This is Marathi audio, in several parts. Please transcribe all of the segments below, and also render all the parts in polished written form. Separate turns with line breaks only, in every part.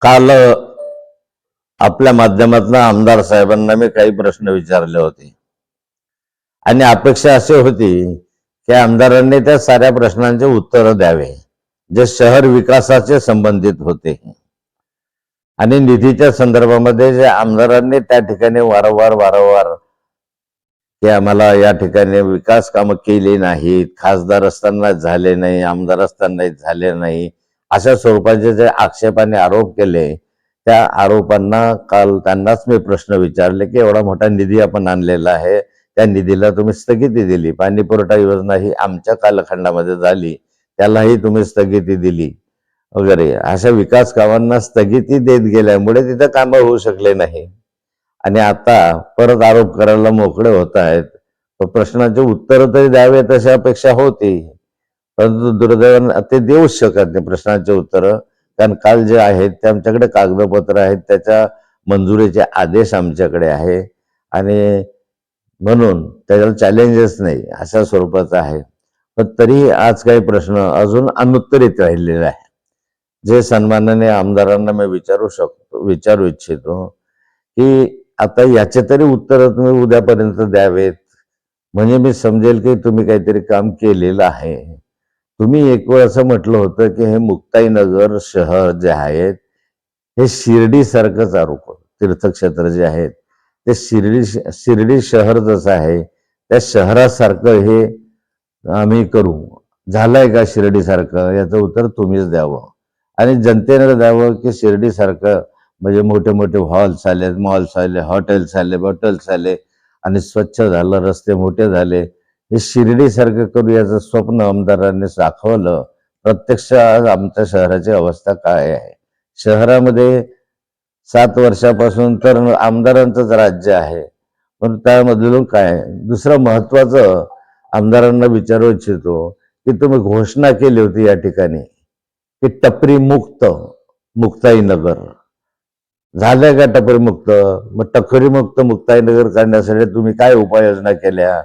काल आपल्या माध्यमातून आमदार साहेबांना मी काही प्रश्न विचारले होते आणि अपेक्षा अशी होती की आमदारांनी त्या साऱ्या प्रश्नांचे उत्तर द्यावे जे शहर विकासाचे संबंधित होते आणि निधीच्या संदर्भामध्ये जे आमदारांनी त्या ठिकाणी वारंवार की आम्हाला या ठिकाणी विकास कामं केली नाहीत, खासदार असताना झाले नाही, आमदार असताना झाले नाही, अशा स्वरूपाचे जे आक्षेप आणि आरोप केले त्या आरोपांना काल त्यांनाच मी प्रश्न विचारले की एवढा मोठा निधी आपण आणलेला आहे, त्या निधीला तुम्ही स्थगिती दिली, पाणी पुरवठा योजना ही आमच्या कालखंडामध्ये झाली त्यालाही तुम्ही स्थगिती दिली वगैरे, अशा विकास कामांना स्थगिती देत गेल्यामुळे तिथं कामं होऊ शकले नाही आणि आता परत आरोप करायला मोकळे होत आहेत. प्रश्नाचे उत्तर तरी द्यावे तशी अपेक्षा होती, परंतु दुर्दैवाने ते देऊच शकत नाही प्रश्नाचे उत्तर. कारण काल जे आहेत ते आमच्याकडे कागदपत्र आहेत, त्याच्या मंजुरीचे आदेश आमच्याकडे आहे आणि म्हणून त्याच्याला चॅलेंजेस नाही अशा स्वरूपाचं आहे. पण तरीही आज काही प्रश्न अजून अनुत्तरित राहिलेले आहे जे सन्माननीय आमदारांना मी विचारू इच्छितो की आता याचे तरी उत्तर तुम्ही उद्यापर्यंत द्यावेत, म्हणजे मी समजेल की तुम्ही काहीतरी काम केलेलं आहे. तुम्ही एक वेळ असं म्हटलं होतं की हे मुक्ताईनगर शहर जे आहेत हे शिर्डी सारखंच तीर्थक्षेत्र जे आहेत ते शिर्डी शहर जसं आहे त्या शहरासारखं हे आम्ही करू. झालंय का शिर्डी सारखं, याचं उत्तर तुम्हीच द्यावं आणि जनतेने द्यावं की शिर्डी सारखं म्हणजे मोठे मोठे हॉल्स आले, मॉल्स आले, हॉटेल्स आले आणि स्वच्छ झालं, रस्ते मोठे झाले, हे शिर्डीसारखं करू याचं स्वप्न आमदारांनी दाखवलं. प्रत्यक्ष आज आमच्या शहराची अवस्था काय आहे. शहरामध्ये 7 वर्षापासून तर आमदारांचंच राज्य आहे, पण त्यामधून काय दुसरं महत्वाचं आमदारांना विचारू इच्छितो की तुम्ही घोषणा केली होती या ठिकाणी की टपरी मुक्त मुक्ताईनगर, झालं का टपरी मुक्त? मग टपरी मुक्त मुक्ताईनगर करण्यासाठी तुम्ही काय उपाययोजना केल्या,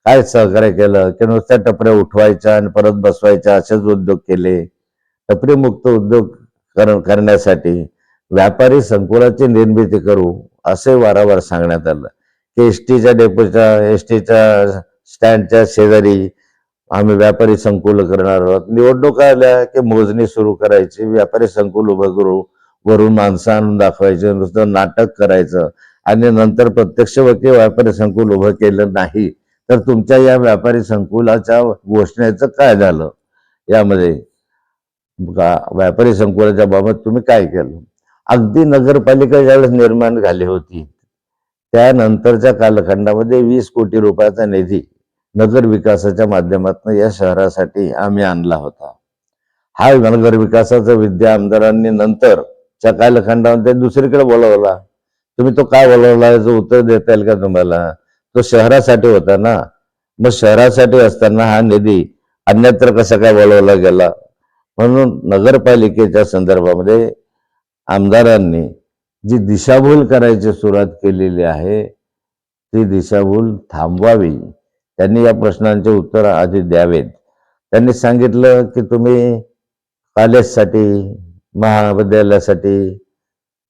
काय सहकार्य केलं की नुसत्या टपऱ्या उठवायच्या आणि परत बसवायच्या असेच उद्योग केले? टपरी मुक्त उद्योग करण्यासाठी व्यापारी संकुलाची निर्मिती करू असे वारंवार सांगण्यात आलं की एसटीच्या स्टँडच्या शेजारी आम्ही व्यापारी संकुल करणार आहोत. निवडणुका आल्या की मोजणी सुरू करायची, व्यापारी संकुल उभं करू, वरून माणसं आणून दाखवायचं, नुसतं नाटक करायचं आणि नंतर प्रत्यक्ष व्यापारी संकुल उभं केलं नाही तर तुमच्या या व्यापारी संकुलाच्या घोषणेचं काय झालं? यामध्ये व्यापारी संकुलाच्या बाबत तुम्ही काय केलं? अगदी नगरपालिका ज्यावेळेस निर्माण झाली होती त्यानंतरच्या कालखंडामध्ये 20 कोटी रुपयाचा निधी नगर विकासाच्या माध्यमातून या शहरासाठी आम्ही आणला होता. हा नगर विकासाचा विद्या आमदारांनी नंतरच्या कालखंडामध्ये दुसरीकडे बोलवला. तुम्ही तो काय बोलवला याचं उत्तर देता येईल का तुम्हाला? तो शहरासाठी होता ना, मग शहरासाठी असताना हा निधी अन्यत्र कसा काय बोलवला गेला? म्हणून नगरपालिकेच्या संदर्भामध्ये आमदारांनी जी दिशाभूल करायची सुरुवात केलेली आहे ती दिशाभूल थांबवावी. त्यांनी या प्रश्नांचे उत्तर आधी द्यावेत. त्यांनी सांगितलं की तुम्ही कॉलेजसाठी, महाविद्यालयासाठी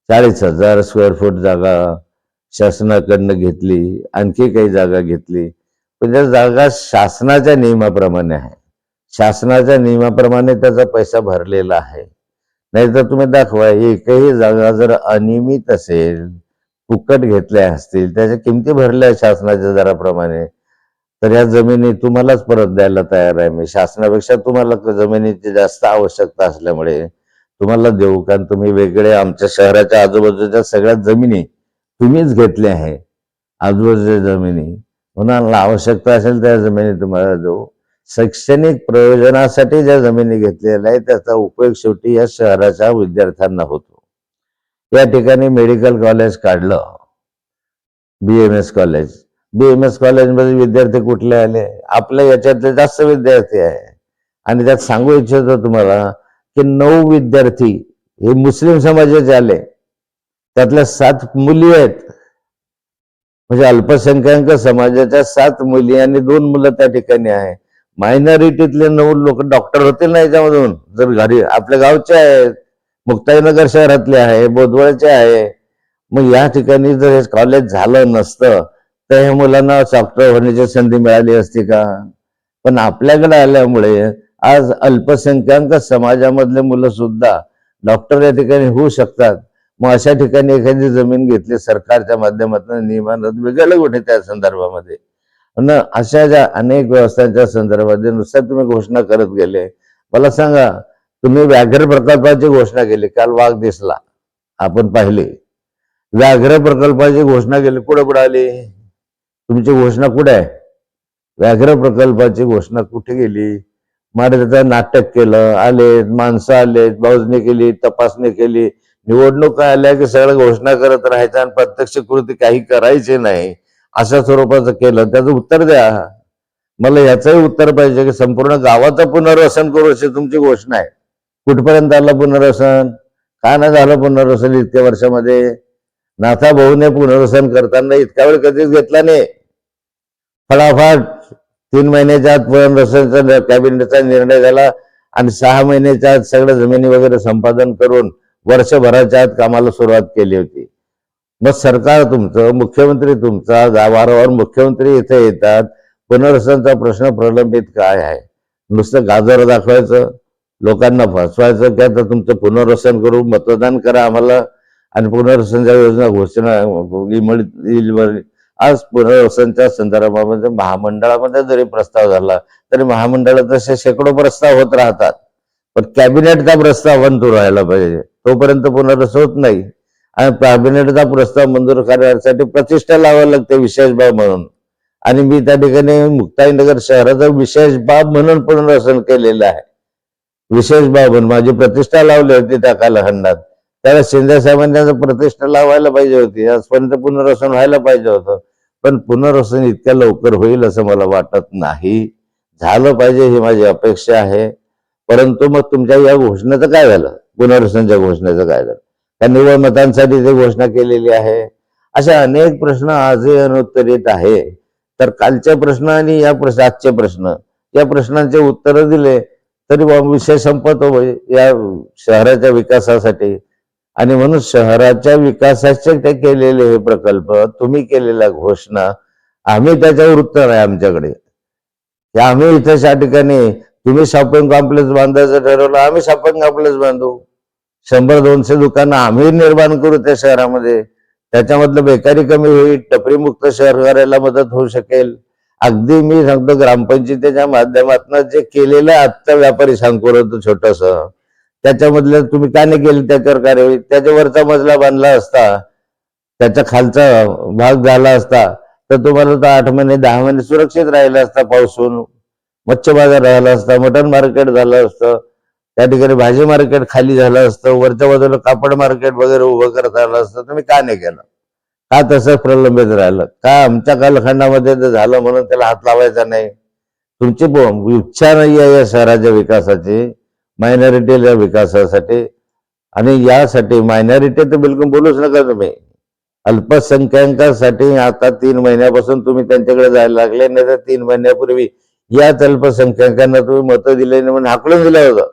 40,000 स्क्वेअर फूट जागा शासनाकडनं घेतली, आणखी काही जागा घेतली, पण त्या जागा शासनाच्या नियमाप्रमाणे आहे, शासनाच्या नियमाप्रमाणे त्याचा पैसा भरलेला आहे. नाहीतर तुम्ही दाखवा एकही जागा जर अनियमित असेल, फुकट घेतल्या असतील, त्याच्या किमती भरल्या शासनाच्या दराप्रमाणे, तर या जमिनी तुम्हालाच परत द्यायला तयार आहे मी. शासनापेक्षा तुम्हाला जमिनीची जास्त आवश्यकता असल्यामुळे तुम्हाला देऊ, कारण तुम्ही वेगळे आमच्या शहराच्या आजूबाजूच्या सगळ्या जमिनी तुम्हीच घेतल्या आहे, आजूबाजूच्या जमिनी, कोणाला आवश्यकता असेल त्या जमिनी तुम्हाला देऊ. शैक्षणिक प्रयोजनासाठी ज्या जमिनी घेतलेल्या आहेत त्याचा उपयोग शेवटी या शहराच्या विद्यार्थ्यांना होतो. या ठिकाणी मेडिकल कॉलेज काढलं, BMS कॉलेजमध्ये विद्यार्थी कुठले आले? आपल्या याच्यातले जास्त विद्यार्थी आहे आणि त्यात सांगू इच्छितो तुम्हाला की 9 विद्यार्थी हे मुस्लिम समाजाचे आले, त्यातल्या 7 मुली आहेत, म्हणजे अल्पसंख्याक समाजाच्या 7 मुली आणि 2 मुलं त्या ठिकाणी आहे. मायनॉरिटीतले 9 लोक डॉक्टर होतील ना याच्यामधून, जर घरी आपल्या गावचे आहेत मुक्ताईनगर शहरातले आहे, बोदवळचे आहे. मग या ठिकाणी जर हे कॉलेज झालं नसतं तर ह्या मुलांना डॉक्टर होण्याची संधी मिळाली असती का? पण आपल्याकडे आल्यामुळे आज अल्पसंख्याक समाजामधले मुलं सुद्धा डॉक्टर या ठिकाणी होऊ शकतात. मग अशा ठिकाणी एखादी जमीन घेतली सरकारच्या माध्यमातून नियमानं वेगळं कुठे त्या संदर्भामध्ये अशा ज्या अनेक व्यवस्थांच्या संदर्भात नुसत्या तुम्ही घोषणा करत गेले. मला सांगा, तुम्ही व्याघ्र प्रकल्पाची घोषणा केली, काल वाघ दिसला, आपण पाहिले. व्याघ्र प्रकल्पाची घोषणा केली, कुठे कुठे आली तुमची घोषणा? कुठे आहे व्याघ्र प्रकल्पाची घोषणा? कुठे गेली? मारे त्याचं नाटक केलं, आले माणसं, आले भाऊजनी केली, तपासणी केली, निवडणुका आल्या की सगळं घोषणा करत राहायचं आणि प्रत्यक्ष कृती काही करायची नाही, अशा स्वरूपाचं केलं. त्याचं उत्तर द्या. मला याचंही उत्तर पाहिजे की संपूर्ण गावाचं पुनर्वसन करू अशी तुमची घोषणा आहे. कुठपर्यंत आलं पुनर्वसन? का नाही झालं पुनर्वसन इतक्या वर्षामध्ये? नाथा भाऊने पुनर्वसन करताना इतका वेळ कधीच घेतला नाही. फटाफट 3 महिन्याच्या आत पुनर्वसनाचा कॅबिनेटचा निर्णय झाला आणि 6 महिन्याच्या आत सगळं जमिनी वगैरे संपादन करून वर्षभराच्या आत कामाला सुरुवात केली होती. मग सरकार तुमचं, मुख्यमंत्री तुमचा, वारंवार मुख्यमंत्री इथे येतात. पुनर्वसनाचा प्रश्न प्रलंबित काय आहे? नुसतं गाजर दाखवायचं, लोकांना फसवायचं की आता तुमचं पुनर्वसन करू, मतदान करा आम्हाला आणि पुनर्वसनाच्या योजना घोषणा आज पुनर्वसनाच्या संदर्भामध्ये महामंडळामध्ये जरी प्रस्ताव झाला तरी महामंडळात तसे शेकडो प्रस्ताव होत राहतात, पण कॅबिनेटचा प्रस्ताव मंजूर व्हायला पाहिजे, तोपर्यंत पुनर्वसन होत नाही. आणि कॅबिनेटचा प्रस्ताव मंजूर करण्यासाठी प्रतिष्ठा लावावी लागते विशेष बाब म्हणून. आणि मी त्या ठिकाणी मुक्ताईनगर शहराचं विशेष बाब म्हणून पुनर्वसन केलेलं आहे. विशेष बाब म्हणून माझी प्रतिष्ठा लावली होती त्या कालखंडात. त्याला शिंदे साहेबांनी प्रतिष्ठा लावायला पाहिजे होती, आजपर्यंत पुनर्वसन व्हायला पाहिजे होतं. पण पुनर्वसन इतक्या लवकर होईल असं मला वाटत नाही. झालं पाहिजे ही माझी अपेक्षा आहे. परंतु मग तुमच्या या घोषणेचं काय झालं? पुनर्वसनाच्या घोषणेचं काय झालं? त्या निवड मतांसाठी ते घोषणा केलेली आहे. अशा अनेक प्रश्न आजही अनुत्तरित आहे. तर कालचे प्रश्न आणि या आजचे प्रश्न, या प्रश्नांचे उत्तर दिले तरी विषय संपतो या शहराच्या विकासासाठी. आणि म्हणून शहराच्या विकासाचे ते केलेले हे प्रकल्प, तुम्ही केलेल्या घोषणा, आम्ही त्याच्यावर उत्तर आहे आमच्याकडे. आम्ही इथे त्या ठिकाणी तुम्ही शॉपिंग कॉम्प्लेक्स बांधायचं ठरवलं, आम्ही शॉपिंग कॉम्प्लेक्स बांधू. 100-200 दुकानं आम्ही निर्माण करू त्या शहरामध्ये. त्याच्यामधलं बेकारी कमी होईल, टपरीमुक्त शहर करायला मदत होऊ शकेल. अगदी मी सांगतो, ग्रामपंचायतीच्या माध्यमातून जे केलेलं आत्ता व्यापारी सांगतो होतं छोटस, त्याच्यामधलं तुम्ही का नाही केलं? त्याच्यावर कार्यवाही. त्याच्यावरचा मजला बांधला असता, त्याच्या खालचा भाग झाला असता तर तुम्हाला तर 8 महिने 10 महिने सुरक्षित राहिला असता. पाऊसून मच्छी बाजार राहिला असता, मटन मार्केट झालं असतं, त्या ठिकाणी भाजी मार्केट खाली झालं असतं, वरच्या बाजूला कापड मार्केट वगैरे उभं करता आलं असतं. तुम्ही का नाही केलं? का तसं प्रलंबित राहिलं? का आमच्या कालखंडामध्ये झालं म्हणून त्याला हात लावायचा नाही? तुमची इच्छा नाही आहे या शहराच्या विकासाची, मायनॉरिटीच्या विकासासाठी. आणि यासाठी मायनॉरिटी तर बिलकुल बोलूच नका तुम्ही. अल्पसंख्याकांसाठी आता 3 महिन्यापासून तुम्ही त्यांच्याकडे जायला लागले, नाही तर 3 महिन्यापूर्वी याच अल्पसंख्याकांना तुम्ही मतं दिले नाही म्हणून हाकलून दिलं होतं.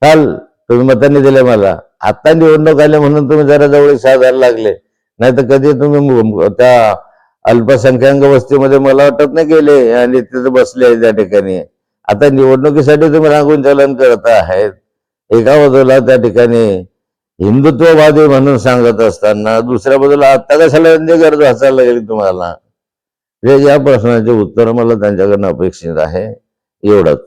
काल तुम्ही मतांनी दिले मला, आता निवडणूक आले म्हणून तुम्ही जरा जवळ साधायला लागले, नाही तर कधी तुम्ही त्या अल्पसंख्याक वस्तीमध्ये मला वाटत नाही गेले आणि तिथे बसले त्या ठिकाणी. आता निवडणुकीसाठी तुम्ही रांगून चलन करत आहेत. एका बाजूला त्या ठिकाणी हिंदुत्ववादी म्हणून सांगत असताना दुसऱ्या बाजूला आता कशाला गरज असायला लागेल तुम्हाला? या प्रश्नाचे उत्तर मला त्यांच्याकडनं अपेक्षित आहे. एवढंच.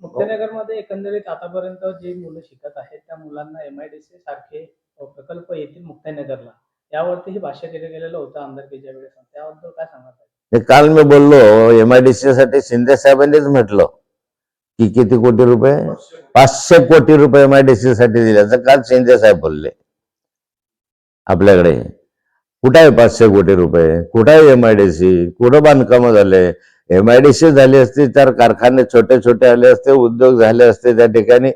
मुक्ताईनगरमध्ये एकंदरीत आतापर्यंत जे मुलं शिकत आहेत त्या मुलांना MIDC सारखे प्रकल्प येतील मुक्ताईनगरला, यावरतीही भाष्य केलं गेलेलं होतं आमदारकीच्या वेळेस. त्याबद्दल काय सांगत?
काल मी बोललो, MIDC साठी शिंदे साहेबांनीच म्हटलं की किती कोटी रुपये? 500 कोटी रुपये MIDC साठी दिल्याचं काल शिंदे साहेब बोलले. आपल्याकडे कुठे आहे 500 कोटी रुपये? कुठे आहे MIDC? कुठं बांधकामं झाले? MIDC झाली असती तर कारखाने छोटे छोटे आले असते, उद्योग झाले असते त्या ठिकाणी,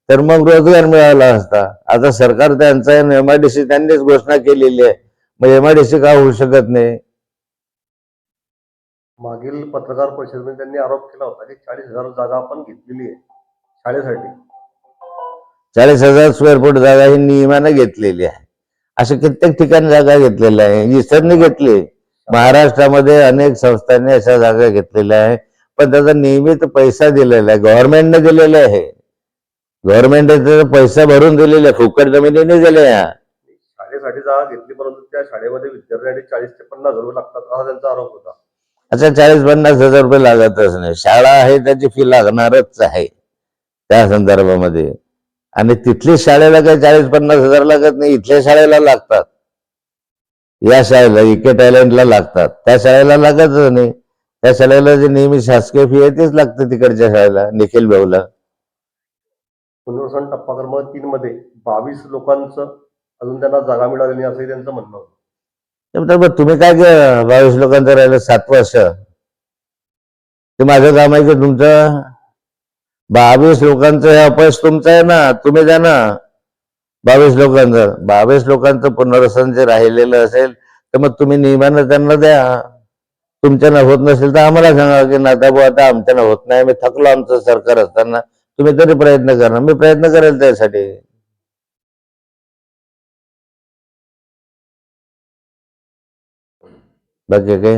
तर मग रोजगार मिळाला असता. आता सरकार त्यांचा MIDC त्यांनीच घोषणा केलेली आहे, मग MIDC का होऊ शकत नाही?
मागील पत्रकार परिषदेमध्ये त्यांनी आरोप केला होता की 40,000 जागा आपण घेतलेली आहे शाळेसाठी.
40,000 स्क्वेअर फूट जागा ही नियमानं घेतलेली आहे. अशा कित्येक ठिकाणी जागा घेतलेल्या आहे. ईसरने घेतली. महाराष्ट्रामध्ये अनेक संस्थांनी अशा जागा घेतलेल्या आहे. पण त्याचा नियमित पैसा दिलेला आहे, गव्हर्नमेंटने दिलेला आहे. गव्हर्नमेंटने त्याचा पैसा भरून दिलेला आहे, फुकट जमिनीने दिल्या.
शाळेसाठी जागा घेतली, परंतु त्या शाळेमध्ये विद्यार्थ्यांसाठी 40 ते 50 हजार रुपये लागतात, असा त्यांचा आरोप होता.
अच्छा, 40-50 हजार रुपये लागतच नाही. शाळा आहे त्याची फी लागणारच आहे त्या संदर्भामध्ये. आणि तिथली शाळेला काही 40-50 हजार लागत नाही, इथल्या शाळेला लागतात. या शाळेला इके टॅलेंटला लागतात, त्या शाळेला लागतच नाही. त्या शाळेला जी नेहमी शासकीय फी आहे तीच लागते तिकडच्या शाळेला, निखिल भाऊला.
पुनर्वसन टप्पा क्रमांक 3 मध्ये 22 लोकांचं अजून त्यांना जागा मिळाली नाही, असंही त्यांचं म्हणणं होतं.
तर मग तुम्ही काय केलं? 22 लोकांचं राहिलं 7 वर्ष. ते माझं काम आहे की तुमचं? 22 लोकांचं हे अपयश तुमचं आहे ना, तुम्ही द्या ना. 22 लोकांचं पुनर्वसन जे राहिलेलं असेल तर मग तुम्ही नियमानं त्यांना द्या. तुमच्यानं होत नसेल तर आम्हाला सांगा की नाता भाऊ आता आमच्यानं होत नाही, मी थकलो आमचं सरकार असताना, तुम्ही तरी प्रयत्न करा. मी प्रयत्न करेल त्यासाठी. बाकी काय?